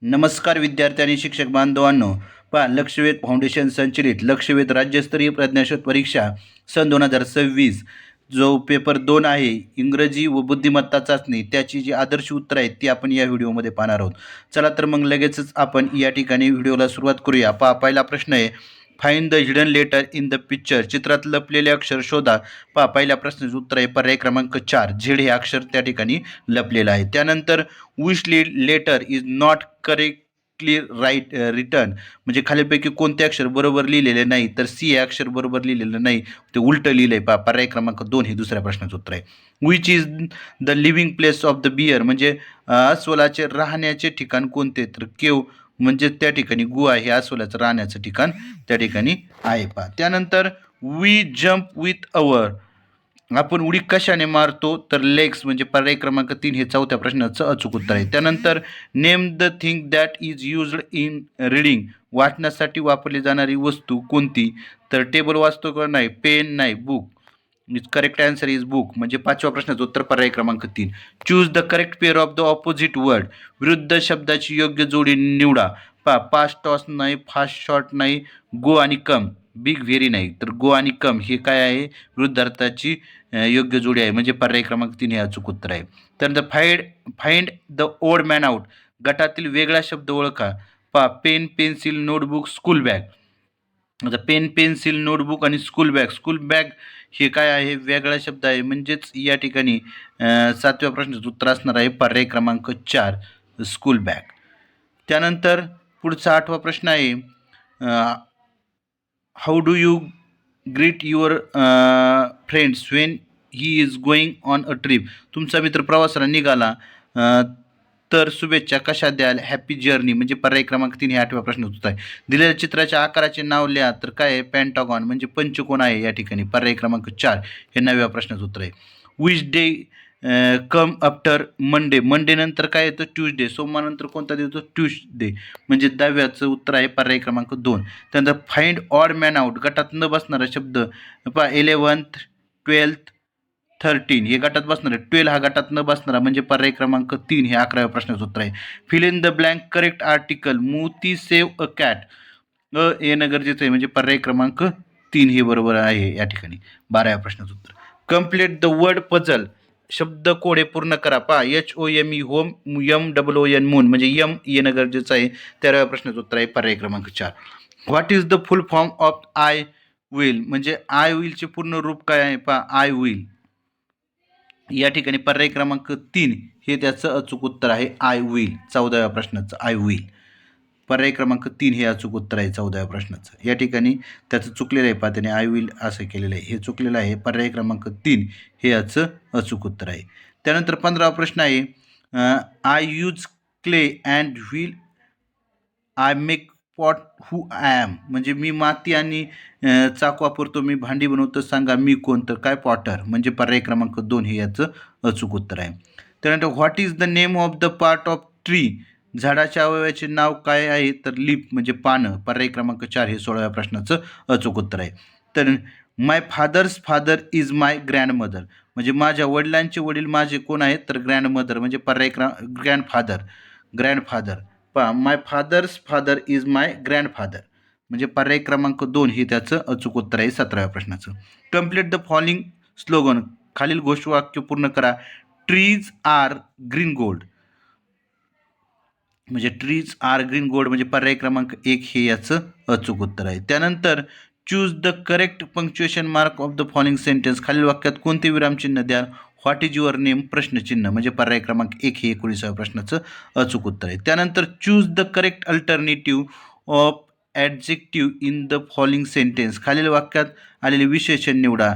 नमस्कार विद्यार्थी आणि शिक्षक बांधवांनो. पहा, लक्षवेध फाउंडेशन संचलित लक्षवेध राज्यस्तरीय प्रज्ञाशोध परीक्षा सन 2026 जो पेपर 2 आहे, इंग्रजी व बुद्धिमत्ता चाचणी, त्याची जी आदर्श उत्तर आहेत ती आपण या व्हिडिओमध्ये पाहणार आहोत. चला तर मग लगेचच आपण या ठिकाणी व्हिडिओला सुरुवात करूया. पहा, पहिला प्रश्न आहे, find the hidden letter in the picture. चित्रात लपलेले अक्षर शोधा. पहा, पहिल्या प्रश्नाचं उत्तर आहे पर्याय क्रमांक 4, झेड हे अक्षर त्या ठिकाणी लपलेलं आहे. त्यानंतर which letter is not correctly written, म्हणजे खालीपैकी कोणते अक्षर बरोबर लिहिलेले नाही, तर सी हे अक्षर बरोबर लिहिलेलं नाही, ते उलटं लिहिलंय. पहा, पर्याय क्रमांक 2 हे दुसऱ्या प्रश्नाचं उत्तर आहे. Which is the living place of the bear, म्हणजे अस्वलाचे राहण्याचे ठिकाण कोणते, तर केव म्हणजे त्या ठिकाणी गुहा हे अस्वलाचं राहण्याचं ठिकाण त्या ठिकाणी आहे. पहा, त्यानंतर वी जम्प विथ अवर, आपण उडी कशाने मारतो, तर लेग्स म्हणजे पर्याय क्रमांक 3 हे चौथ्या प्रश्नाचं अचूक उत्तर आहे. त्यानंतर name the thing that is used in reading, वाचण्यासाठी वापरली जाणारी वस्तू कोणती, तर टेबल वाचतो का नाही, पेन नाही, book. Correct answer is book, म्हणजे पाचव्या प्रश्नाचं उत्तर पर्याय क्रमांक 3. Choose the correct pair of the opposite word, विरुद्ध शब्दाची योग्य जोडी निवडा. पहा, पास्ट टॉस नाही, फास्ट शॉट नाही, गो आणि कम, बिग व्हेरी नाही, तर गो आणि कम हे काय आहे, विरुद्धार्थाची योग्य जोडी आहे, म्हणजे पर्याय क्रमांक 3 हे अचूक उत्तर आहे. त्यानंतर find the odd man out, गटातील वेगळा शब्द ओळखा. पहा, pen, pencil, notebook, school bag. आता पेन, पेन्सिल, नोटबुक आणि स्कूल बॅग. स्कूल बॅग हे काय आहे, वेगळा शब्द आहे, म्हणजेच या ठिकाणी सातव्या प्रश्नाचं उत्तर असणार आहे पर्याय क्रमांक 4, स्कूल बॅग. त्यानंतर पुढचा आठवा प्रश्न आहे, how do you greet your friends when he is going on a trip, तुमचा मित्र प्रवासाला निघाला तर शुभेच्छा कशा द्याल, हॅपी जर्नी, म्हणजे पर्याय क्रमांक 3 हे आठव्या प्रश्न उत्तर आहे. दिलेल्या चित्राच्या आकाराचे नाव लिहा, तर काय आहे, पेंटागॉन, म्हणजे पंचकोन आहे या ठिकाणी, पर्याय क्रमांक 4 हे 9व्या प्रश्नाचं उत्तर आहे. Which day come after Monday, Monday नंतर काय येतं, ट्यूजडे, सोमवारनंतर कोणता येतो, ट्यूजडे, म्हणजे 10व्याचं उत्तर आहे पर्याय क्रमांक 2. त्यानंतर फाइंड ऑड मॅन आउट, गटात न बसणारा शब्द. पहा, 11th, 12th, 13 हे गटात बसणार आहे, 12 हा गटात न बसणारा, म्हणजे पर्याय क्रमांक 3 हे 11व्या प्रश्नाचं उत्तर आहे. Fill in the blank correct article, Moti save a cat, येणं गरजेचं आहे, म्हणजे पर्याय क्रमांक 3 हे बरोबर आहे या ठिकाणी. 12व्या प्रश्नाचं उत्तर. कम्प्लीट द वर्ड पझल, शब्द कोडे पूर्ण करा. पहा, HOME होम, MOON मून, म्हणजे यम येणं गरजेचं आहे. 13व्या प्रश्नाचं उत्तर आहे पर्याय क्रमांक 4. What is the full form of I will, म्हणजे आय विलचे पूर्ण रूप काय आहे. पहा, आय विल या ठिकाणी पर्याय क्रमांक 3 हे त्याचं अचूक उत्तर आहे, आय विल. 14व्या प्रश्नाचं आय विल, पर्याय क्रमांक 3 हे अचूक उत्तर आहे 14व्या प्रश्नाचं. या ठिकाणी त्याचं चुकलेलं आहे, पहा, त्याने आय विल असं केलेलं आहे, हे चुकलेलं आहे. पर्याय क्रमांक 3 हे याचं अचूक उत्तर आहे. त्यानंतर 15वा प्रश्न आहे, I use clay and wheel I make pot who I am, म्हणजे मी माती आणि चाक वापरतो, मी भांडी बनवतो, सांगा मी कोण, तर काय, पॉटर, म्हणजे पर्याय क्रमांक 2 हे याचं अचूक उत्तर आहे. त्यानंतर what is the name of the part of tree, झाडाच्या अवयवाचे नाव काय आहे, तर लीफ, म्हणजे पानं, पर्याय क्रमांक 4 हे 16व्या प्रश्नाचं अचूक उत्तर आहे. तर my father's father is my grandmother, म्हणजे माझ्या वडिलांचे वडील माझे कोण आहेत, तर ग्रँडमदर, म्हणजे पर्याय ग्रँडफादर. पहा, my father's father is my grandfather, म्हणजे पर्याय क्रमांक 2 हे त्याचं अचूक उत्तर आहे 17व्या प्रश्नाचं. कम्प्लीट द फॉलोइंग स्लोगन, खालील घोषवाक्य पूर्ण करा. ट्रीज आर ग्रीन गोल्ड, म्हणजे ट्रीज आर ग्रीन गोल्ड, म्हणजे पर्याय क्रमांक 1 हे याचं अचूक उत्तर आहे. त्यानंतर choose the correct punctuation mark of the following sentence, खालील वाक्यात कोणते विरामचिन्ह द्याल. व्हॉट इज युअर नेम, प्रश्नचिन्ह, म्हणजे पर्याय क्रमांक 1 हे 19व्या प्रश्नाचं अचूक उत्तर आहे. त्यानंतर choose the correct alternative of adjective in the following sentence, खालील वाक्यात आलेले विशेषण निवडा.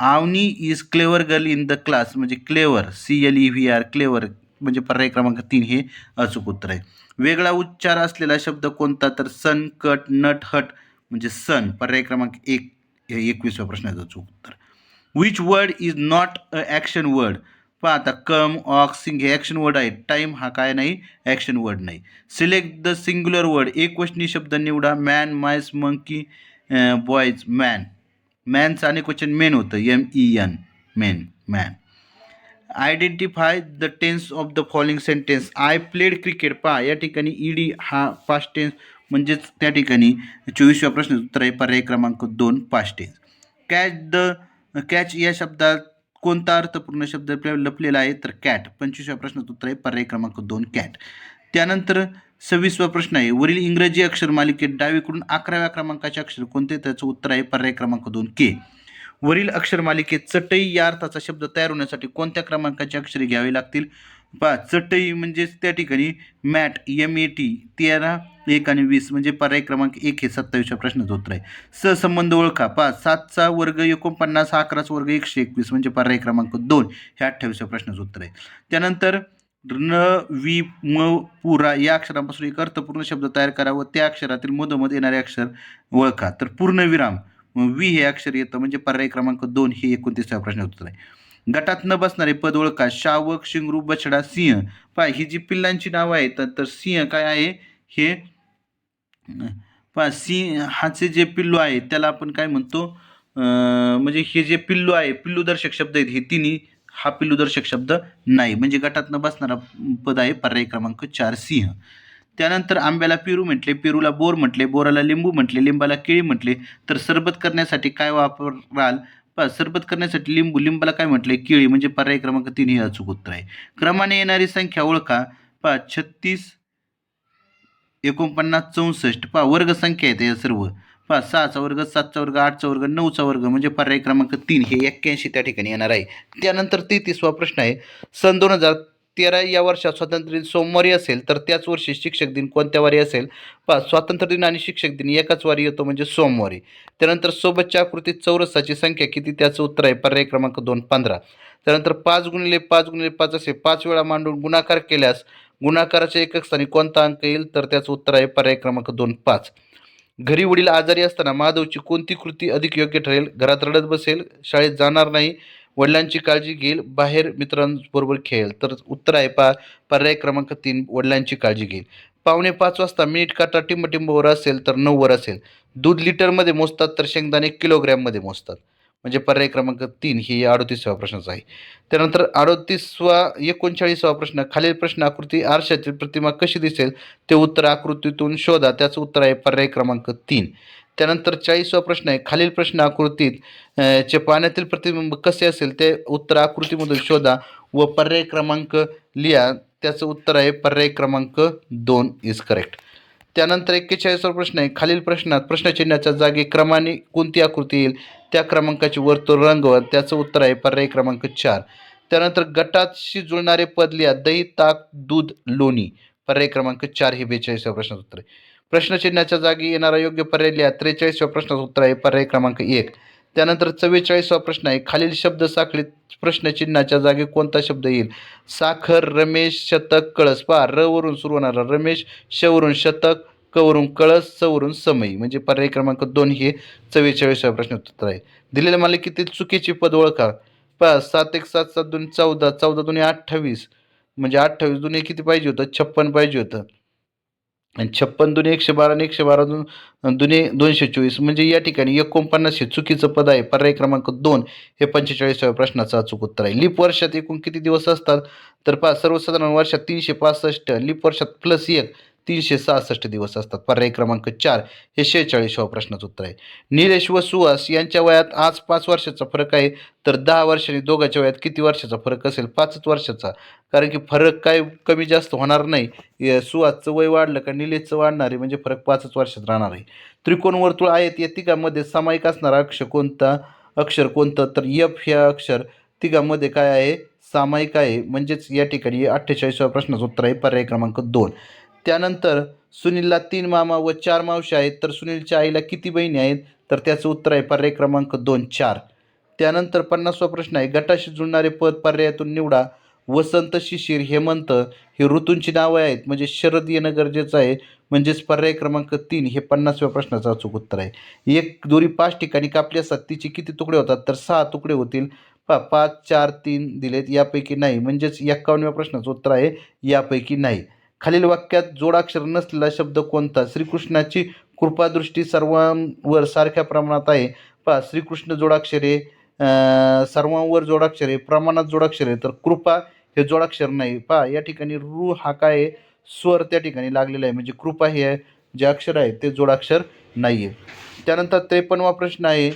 Avani is clever girl in the class, म्हणजे क्लेवर, CLEVR, क्लेवर, म्हणजे पर्याय क्रमांक 3 हे अचूक उत्तर आहे. वेगळा उच्चार असलेला शब्द कोणता, तर सन, कट, नट, हट, म्हणजे सन, पर्याय क्रमांक 1 हे 21व्या प्रश्नाचं अचूक उत्तर. Which word is not a action word, पहा आता कम, ऑक, सिंग हे ॲक्शन वर्ड आहे, टाईम हा काय नाही, ॲक्शन वर्ड नाही. सिलेक्ट द सिंग्युलर वर्ड, एकवचनी शब्द निवडा. Man, mice, monkey, boys, man, मॅनचं अनेकवचन मेन होतं, MEN, men, man. Identify the tense of the following sentence. I played cricket. पहा या ठिकाणी ईडी हा पास्ट टेन्स म्हणजेच त्या ठिकाणी 24व्या प्रश्नाचं उत्तर आहे पर्याय क्रमांक 2 पास्ट टेन्स. कॅच या शब्दात कोणता अर्थपूर्ण शब्द लपलेला आहे तर कॅट. 25व्या प्रश्नाचं उत्तर आहे पर्याय क्रमांक 2 कॅट. त्यानंतर 26वा प्रश्न आहे वरील इंग्रजी अक्षर मालिकेत डावीकडून 11व्या क्रमांकाचे अक्षर कोणते त्याचं उत्तर आहे पर्याय क्रमांक 2 के. वरील अक्षर मालिकेत चटई या अर्थाचा शब्द तयार होण्यासाठी कोणत्या क्रमांकाची अक्षरे घ्यावी लागतील. पहा चटई म्हणजेच त्या ठिकाणी मॅट MAT 13, 1 आणि 20 म्हणजे पर्याय क्रमांक 1 हे 27व्या प्रश्नाचं उत्तर आहे. सहसंबंध ओळखा. पहा 7चा वर्ग 49, 11चा वर्ग 121 म्हणजे पर्याय क्रमांक 2 हे 28व्या प्रश्नाचं उत्तर आहे. त्यानंतर न वि म पुरा या अक्षरांपासून एक अर्थपूर्ण शब्द तयार करा व त्या अक्षरातील मधोमध येणारे अक्षर ओळखा. तर पूर्णविराम वी हे अक्षर येतं म्हणजे पर्याय क्रमांक 2 हे 29व्या प्रश्नाचं उत्तर आहे. गटात न बसणारे पद ओळखा. शावक, शिंगरू, बछडा, सिंह. पहा ही जी पिल्लांची नावं आहेत तर सिंह काय आहे हे पहा सिंहाचे जे पिल्लू आहे त्याला आपण काय म्हणतो म्हणजे हे जे पिल्लू आहे पिल्लूदर्शक शब्द आहेत हे तिन्ही हा पिल्लूदर्शक शब्द नाही म्हणजे गटात न बसणारा पद आहे पर्याय क्रमांक 4 सिंह. त्यानंतर आंब्याला पेरू म्हटले, पेरूला बोर म्हटले, बोराला लिंबू म्हटले, लिंबाला केळी म्हटले. तर सरबत करण्यासाठी काय वापराल. सरबत करण्यासाठी लिंबू, लिंबाला काय म्हटले केळी म्हणजे पर्याय क्रमांक 3 हे अचूक उत्तर आहे. क्रमाने येणारी संख्या ओळखा. 36, 49, 64. वर्ग संख्या आहेत या सर्व. 6चा वर्ग, 7चा वर्ग, 8चा वर्ग, 9चा वर्ग म्हणजे पर्याय क्रमांक 3 हे 81 त्या ठिकाणी येणार आहे. त्यानंतर 33वा प्रश्न आहे सन 2013 या वर्षात स्वातंत्र्य दिन सोमवारी असेल तर त्याच वर्षी शिक्षक दिन कोणत्या वारी असेल. स्वातंत्र्य दिन आणि शिक्षक दिन एकाच वारी येतो म्हणजे सोमवारी. त्यानंतर सोबतच्या आकृतीत चौरसाची संख्या किती त्याचं उत्तर आहे पर्याय क्रमांक 2 15. त्यानंतर 5 गुणिले 5 गुणिले 5 असे 5 वेळा मांडून गुणाकार केल्यास गुणाकाराच्या एकक स्थानी कोणता अंक येईल तर त्याचं उत्तर आहे पर्याय क्रमांक 2 5. घरी वडील आजारी असताना माधवची कोणती कृती अधिक योग्य ठरेल. घरात रडत बसेल, शाळेत जाणार नाही, वडिलांची काळजी घेईल, बाहेर मित्रांबरोबर खेळेल. तर उत्तर आहे पर्याय क्रमांक 3 वडिलांची काळजी घेईल. 4:45 वाजता मिनिट काटा टिंबटिंबवर असेल तर 9 वर असेल. दूध लिटरमध्ये मोजतात तर शेंगदाणे किलोग्रॅममध्ये मोजतात म्हणजे पर्याय क्रमांक 3 ही 38व्या प्रश्नाचा आहे. त्यानंतर 39वा प्रश्न खालील प्रश्न आकृती आरशातील प्रतिमा कशी दिसेल ते उत्तर आकृतीतून शोधा त्याचं उत्तर आहे पर्याय क्रमांक 3. त्यानंतर 40वा प्रश्न आहे खालील प्रश्न आकृतीत चे पाण्यातील प्रतिबिंब कसे असेल ते उत्तर आकृतीमधून शोधा व पर्याय क्रमांक लिहा त्याचं उत्तर आहे पर्याय क्रमांक 2 इज करेक्ट. त्यानंतर 41वा प्रश्न आहे खालील प्रश्नात प्रश्नचिन्हाच्या जागी क्रमाने कोणती आकृती येईल त्या क्रमांकाची वर्तुळ रंगवा त्याचं उत्तर आहे पर्याय क्रमांक 4. त्यानंतर गटाशी जुळणारे पद लिहा दही, ताक, दूध, लोणी. पर्याय क्रमांक 4 हे 42व्या प्रश्नाचं उत्तर आहे. प्रश्नचिन्हाच्या जागी येणारा योग्य पर्याय लिहा 43व्या प्रश्नाचं उत्तर आहे पर्याय क्रमांक 1. त्यानंतर 44वा प्रश्न आहे खालील शब्द साखळीत प्रश्नचिन्हाच्या जागी कोणता शब्द येईल. साखर, रमेश, शतक, कळस. र वरून सुरू होणारा रमेश, श वरून शतक, क वरून कळस, स वरून समई म्हणजे पर्याय क्रमांक 2 हे 44व्या प्रश्नाचं उत्तर आहे. दिलेल्या मालिकेतील चुकीची पद ओळखा. 7 1 7 7 2 14, 14 2 28 म्हणजे 28 दुने किती पाहिजे होतं 56 पाहिजे होतं आणि 56 दुने 112 आणि 112 दुने 224 म्हणजे या ठिकाणी 49 हे चुकीचं पद आहे. पर्याय क्रमांक 2 हे 45व्या प्रश्नाचं अचूक उत्तर आहे. लीप वर्षात एकूण किती दिवस असतात तर सर्वसाधारण वर्षात 365, लीप वर्षात +1 366 दिवस असतात. पर्याय क्रमांक 4 हे 46व्या प्रश्नाचं उत्तर आहे. निलेश व सुहास यांच्या वयात आज 5 वर्षाचा फरक आहे तर 10 वर्षांनी दोघांच्या वयात किती वर्षाचा फरक असेल 5 वर्षाचा. कारण की फरक काय कमी जास्त होणार नाही. सुहासचं वय वाढलं का निलेशचं वाढणार आहे म्हणजे फरक 5 वर्षात राहणार आहे. त्रिकोण वर्तुळ आहेत या तिघांमध्ये सामायिक असणारा अक्षर कोणतं तर F हे अक्षर तिघांमध्ये काय आहे सामायिक आहे म्हणजेच या ठिकाणी 48व्या प्रश्नाचं उत्तर आहे पर्याय क्रमांक 2. त्यानंतर सुनीलला 3 मामा व 4 मावशी आहेत तर सुनीलच्या आईला किती बहिणी आहेत तर त्याचं उत्तर आहे पर्याय क्रमांक 2 4. त्यानंतर 50वा प्रश्न आहे गटाशी जुळणारे पद पर्यायातून निवडा. वसंत, शिशिर, हेमंत हे ऋतूंची नावे आहेत म्हणजे शरद येणं गरजेचं आहे म्हणजेच पर्याय क्रमांक 3 हे 50व्या प्रश्नाचं अचूक उत्तर आहे. एक दोरी 5 ठिकाणी कापली असतात तिचे किती तुकडे होतात तर 6 तुकडे होतील. 5 4 3 दिलेत यापैकी नाही म्हणजेच 51व्या प्रश्नाचं उत्तर आहे यापैकी नाही. खालील वाक्यात जोडाक्षर नसलेला शब्द कोणता. श्रीकृष्णाची कृपादृष्टी सर्वांवर सारख्या प्रमाणात आहे. श्रीकृष्ण जोडाक्षरे सर्वांवर जोडाक्षर आहे, प्रमाणात जोडाक्षर आहे, तर कृपा हे जोडाक्षर नाही. पहा या ठिकाणी रू हा काय आहे, स्वर त्या ठिकाणी लागलेला आहे, म्हणजे कृपा हे जे अक्षर आहे ते जोडाक्षर नाही आहे. त्यानंतर 53वा प्रश्न आहे,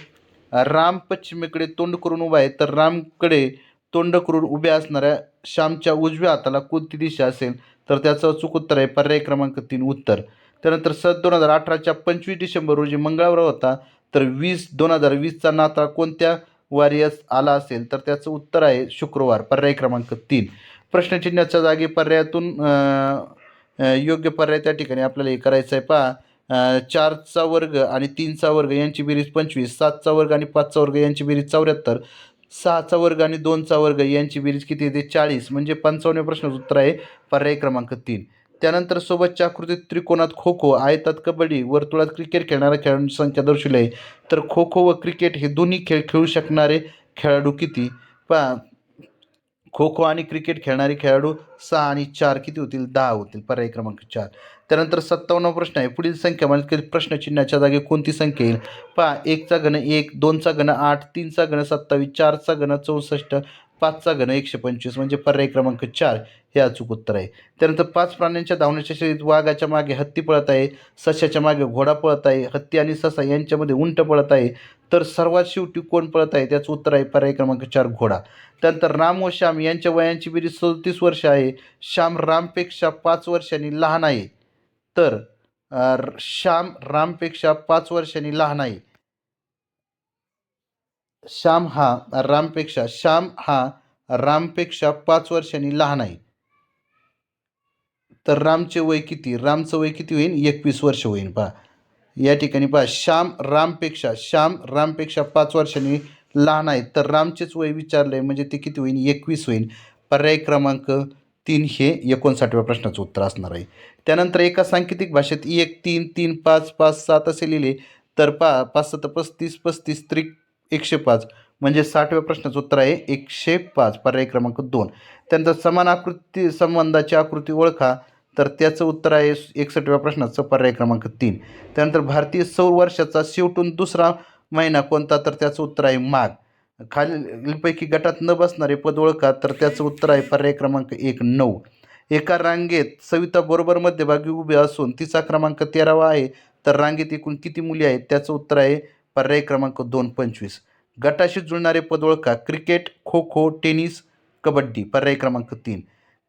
राम पश्चिमेकडे तोंड करून उभा आहे, तर रामकडे तोंड करून उभ्या असणाऱ्या श्यामच्या उजव्या हाताला कोणती दिशा असेल, तर त्याचं अचूक उत्तर आहे पर्याय क्रमांक 3 उत्तर. त्यानंतर 2018च्या 25 डिसेंबर रोजी मंगळवार होता, तर 20/2020चा नाताळ कोणत्या वारी आला असेल, तर त्याचं उत्तर आहे शुक्रवार, पर्याय क्रमांक 3. प्रश्नचिन्हाच्या जागी पर्यायातून योग्य पर्याय त्या ठिकाणी आपल्याला हे करायचं आहे. पहा 4चा वर्ग आणि 3चा वर्ग यांची बेरीज 25, 7चा वर्ग आणि 5चा वर्ग यांची बेरीज 74, 6चा वर्ग आणि 2चा वर्ग यांची बेरीज किती येते 40, म्हणजे 55व्या प्रश्नाचं उत्तर आहे पर्याय क्रमांक 3. त्यानंतर सोबतच्या आकृतीत त्रिकोणात खो खो, आयतात कबड्डी, वर्तुळात क्रिकेट खेळणाऱ्या खेळाडूंची संख्या दर्शवली आहे, तर खो खो व क्रिकेट हे दोन्ही खेळ खेळू शकणारे खेळाडू किती? पहा खो खो आणि क्रिकेट खेळणारे खेळाडू 6 आणि 4 किती होतील 10 होतील, पर्याय क्रमांक 4. त्यानंतर 57वा प्रश्न आहे, पुढील संख्या म्हणजे प्रश्नचिन्हाच्या जागी कोणती संख्या येईल? पहा 1चा घन 1, 2चा घन 8, 3चा घन 27, 4चा घन 64, 5चा घन 125, म्हणजे पर्याय क्रमांक 4 हे अचूक उत्तर आहे. त्यानंतर 5 प्राण्यांच्या धावण्याच्या शर्यतीत वाघाच्या मागे हत्ती पळत आहे, सश्याच्या मागे घोडा पळत आहे, हत्ती आणि ससा यांच्यामध्ये उंट पळत आहे, तर सर्वात शेवटी कोण पळत आहे? त्याचं उत्तर आहे पर्याय क्रमांक 4 घोडा. त्यानंतर राम व श्याम यांच्या वयांची बेरीज 37 वर्ष आहे. श्याम रामपेक्षा 5 वर्षांनी लहान आहे, तर श्याम रामपेक्षा 5 वर्षांनी लहान आहे. श्याम हा रामपेक्षा 5 वर्षांनी लहान आहे. तर रामचे वय किती? रामचं वय किती होईल? 21 वर्ष होईल. पहा या ठिकाणी पहा श्याम रामपेक्षा 5 वर्षांनी लहान आहेत, तर रामचेच वय विचारले म्हणजे ते किती होईल? 21 होईल. पर्याय क्रमांक 3 हे 59व्या प्रश्नाचं उत्तर असणार आहे. त्यानंतर एका सांकेतिक भाषेत 1, 3, 3, 5, 5, 7 असे लिहिले, तर पहा 5 7 35, 35 त्रिक 105, म्हणजे 60व्या प्रश्नाचं उत्तर आहे 105, पर्याय क्रमांक 2. त्यानंतर समान आकृती संबंधाची आकृती ओळखा, तर त्याचं उत्तर आहे 61व्या प्रश्नाचं पर्याय क्रमांक 3. त्यानंतर भारतीय सौर वर्षाचा शेवटून दुसरा महिना कोणता, तर त्याचं उत्तर आहे माघ. खालीलपैकी गटात न बसणारे पद ओळखा, तर त्याचं उत्तर आहे पर्याय क्रमांक 1 9. एका रांगेत सविता बरोबर मध्यभागी उभी असून तिचा क्रमांक 13वा आहे, तर रांगेत एकूण किती मुली आहेत? त्याचं उत्तर आहे पर्याय क्रमांक 2 25. गटाशी जुळणारे पद ओळखा, क्रिकेट, खो खो, टेनिस, कबड्डी, पर्याय क्रमांक 3.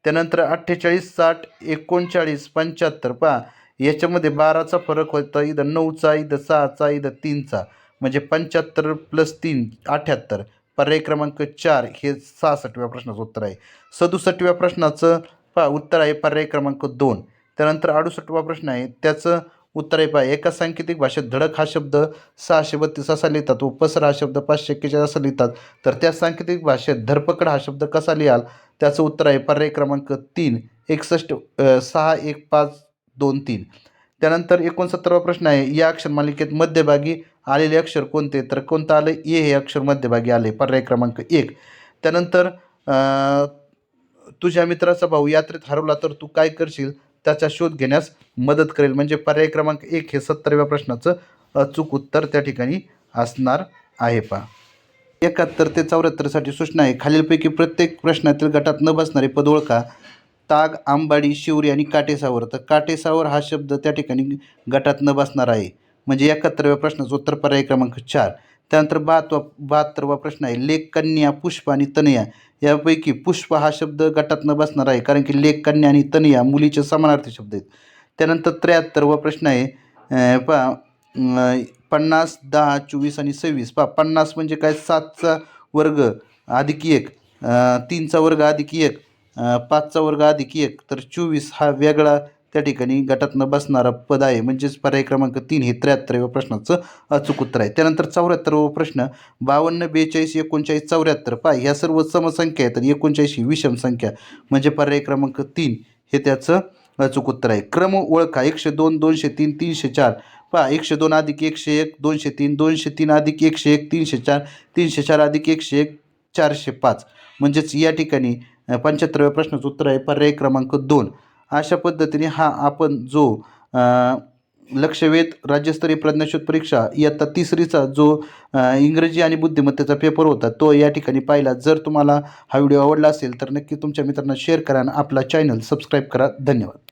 त्यानंतर 48 60 39 75, पहा याच्यामध्ये 12चा फरक होता, इथं 9चा, इथं 6चा, इथं 3चा, म्हणजे 75 + 3 78, पर्याय क्रमांक 4 हे 66व्या प्रश्नाचं उत्तर आहे. 67व्या प्रश्नाचं पहा उत्तर आहे पर्याय क्रमांक 2. त्यानंतर 68वा प्रश्न आहे, त्याचं उत्तर आहे पहा एका सांकेतिक भाषेत धडक हा शब्द 632 असा लिहितात व पसर हा शब्द 541 असा लिहितात, तर त्या सांकेतिक भाषेत धरपकड हा शब्द कसा लिहाल? त्याचं उत्तर आहे पर्याय क्रमांक 3 61 6 1 5 2 3. त्यानंतर 69वा प्रश्न आहे, या अक्षर मालिकेत मध्यभागी आलेले अक्षर कोणते? तर कोणतं आलं? ए हे अक्षर मध्यभागी आले, पर्याय क्रमांक 1. त्यानंतर तुझ्या मित्राचा भाऊ यात्रेत हरवला तर तू काय करशील? त्याचा शोध घेण्यास मदत करेल, म्हणजे पर्याय क्रमांक 1 हे 70व्या प्रश्नाचं अचूक उत्तर त्या ठिकाणी असणार आहे. पहा 71 ते 74साठी सूचना आहे, खालीलपैकी प्रत्येक प्रश्नातील गटात न बसणारे पद ओळखा. ताग, आंबाडी, शिवरी आणि काटेसावर, तर काटेसावर हा शब्द त्या ठिकाणी गटात न बसणार आहे, म्हणजे 71व्या प्रश्नाचं उत्तर पर्याय क्रमांक 4. त्यानंतर 72वा प्रश्न आहे, लेक, कन्या, पुष्प आणि तनया यापैकी पुष्प हा शब्द गटात न बसणार आहे, कारण की लेक, कन्या आणि तनया मुलीचे समानार्थी शब्द आहेत. त्यानंतर 73वा प्रश्न आहे, पहा 50 10 24 आणि 26, पहा 50 म्हणजे काय? 7चा वर्ग अधिक 1, 3चा वर्ग अधिक 1, 5चा वर्ग अधिक 1, तर 24 हा वेगळा त्या ठिकाणी गटात न बसणारा पद आहे, म्हणजेच पर्याय क्रमांक 3 हे 73व्या प्रश्नाचं अचूक उत्तर आहे. त्यानंतर 74वा प्रश्न, 52 42 39 74, पहा ह्या सर्व समसंख्या आहेत, तर 39 ही विषम संख्या, म्हणजे पर्याय क्रमांक 3 हे त्याचं अचूक उत्तर आहे. क्रम ओळखा, 102 203 304, पहा 102 अधिक 101 203, 203 अधिक 101 304, 304 अधिक 101 405, म्हणजेच या ठिकाणी 75व्या प्रश्नाचं उत्तर आहे पर्याय क्रमांक 2. अशा पद्धतीने हा आपण जो लक्षवेध राज्यस्तरीय प्रज्ञाशोध परीक्षा इयत्ता 3रीचा जो इंग्रजी आणि बुद्धिमत्तेचा पेपर होता तो या ठिकाणी पाहिला. जर तुम्हाला हा व्हिडिओ आवडला असेल तर नक्की तुमच्या मित्रांना शेअर करा आणि आपला चॅनल सबस्क्राईब करा. धन्यवाद.